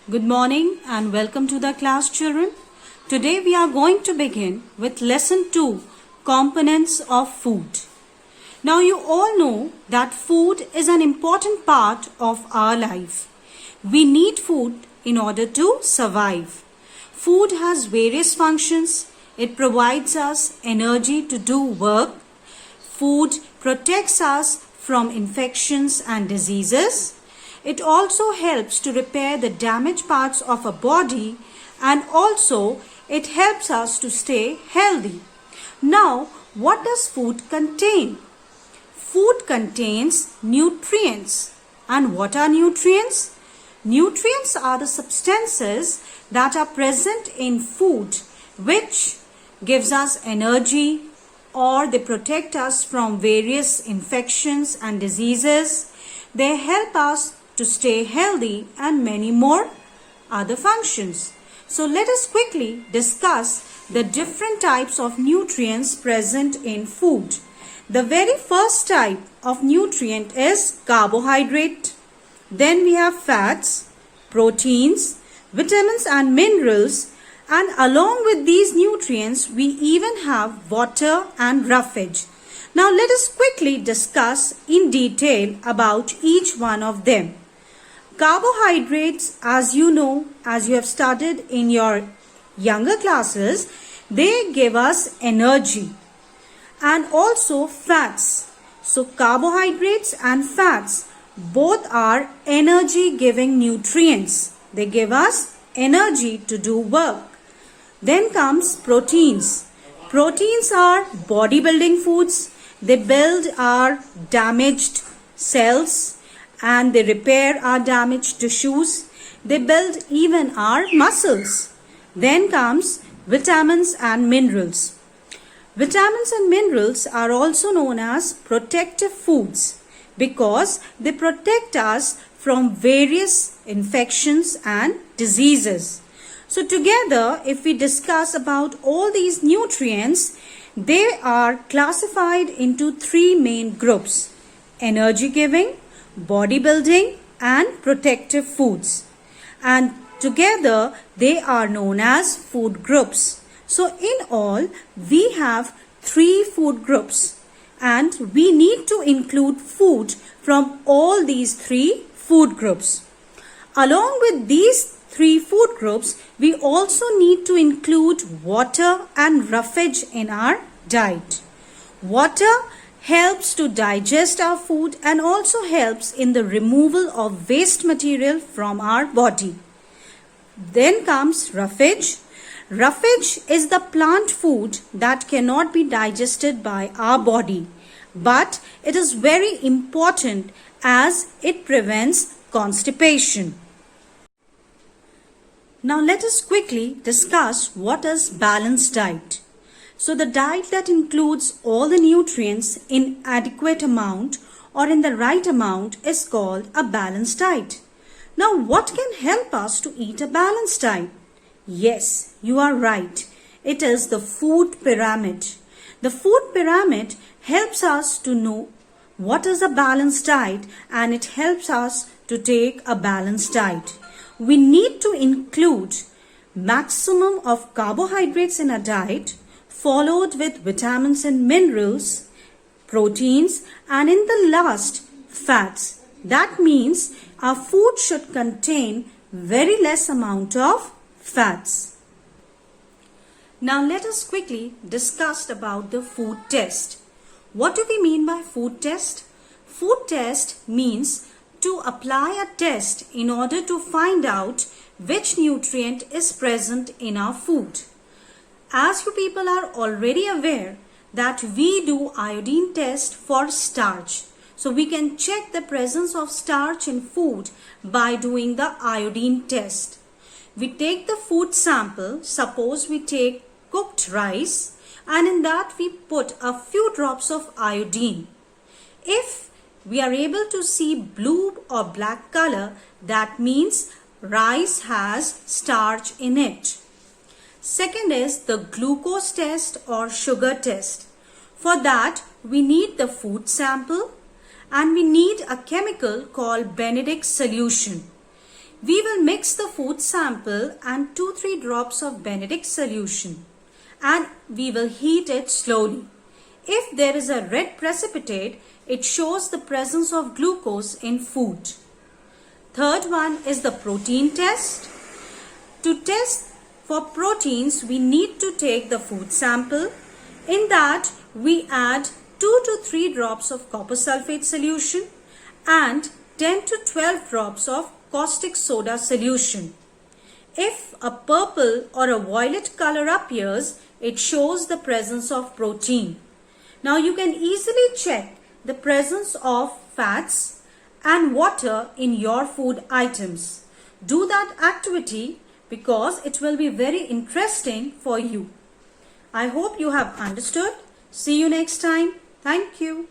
Good morning and welcome to the class, children. Today we are going to begin with lesson 2, components of food. Now you all know that food is an important part of our life. We need food in order to survive. Food has various functions. It provides us energy to do work. Food protects us from infections and diseases. It also helps to repair the damaged parts of a body, and also it helps us to stay healthy. Now, what does food contain? Food contains nutrients. And what are nutrients? Nutrients are the substances that are present in food which gives us energy, or they protect us from various infections and diseases. They help us to stay healthy and many more other functions. So let us quickly discuss the different types of nutrients present in food. The very first type of nutrient is carbohydrate. Then we have fats, proteins, vitamins and minerals, and along with these nutrients we even have water and roughage. Now let us quickly discuss in detail about each one of them. Carbohydrates, as you know, as you have studied in your younger classes, they give us energy. And also fats. So carbohydrates and fats both are energy giving nutrients. They give us energy to do work. Then comes proteins. Proteins are bodybuilding foods. They build our damaged cells and they repair our damaged tissues. They build even our muscles. Then comes vitamins and minerals. Vitamins and minerals are also known as protective foods because they protect us from various infections and diseases. So together, if we discuss about all these nutrients, they are classified into three main groups: energy giving, bodybuilding and protective foods, and together they are known as food groups. So in all we have three food groups, and we need to include food from all these three food groups. Along with these three food groups, we also need to include water and roughage in our diet. Water helps to digest our food and also helps in the removal of waste material from our body. Then comes roughage. Roughage is the plant food that cannot be digested by our body, but it is very important as it prevents constipation. Now let us quickly discuss what is balanced diet. So the diet that includes all the nutrients in adequate amount or in the right amount is called a balanced diet. Now what can help us to eat a balanced diet? Yes, you are right. It is the food pyramid. The food pyramid helps us to know what is a balanced diet, and it helps us to take a balanced diet. We need to include maximum of carbohydrates in a diet, followed with vitamins and minerals, proteins, and in the last, fats. That means our food should contain very less amount of fats. Now let us quickly discuss about the food test. What do we mean by food test? Food test means to apply a test in order to find out which nutrient is present in our food. As you people are already aware that we do iodine test for starch. So we can check the presence of starch in food by doing the iodine test. We take the food sample, suppose we take cooked rice, and in that we put a few drops of iodine. If we are able to see blue or black color, that means rice has starch in it. Second is the glucose test or sugar test. For that, we need the food sample and we need a chemical called Benedict solution. We will mix mix the food sample and 2-3 drops of Benedict solution and we will heat it slowly. If there is a red precipitate, it shows the presence of glucose in food. Third one is the protein test. To test for proteins, we need to take the food sample. In that, we add 2 to 3 drops of copper sulfate solution and 10 to 12 drops of caustic soda solution. If a purple or a violet color appears, it shows the presence of protein. Now you can easily check the presence of fats and water in your food items. Do that activity because it will be very interesting for you. I hope you have understood. See you next time. Thank you.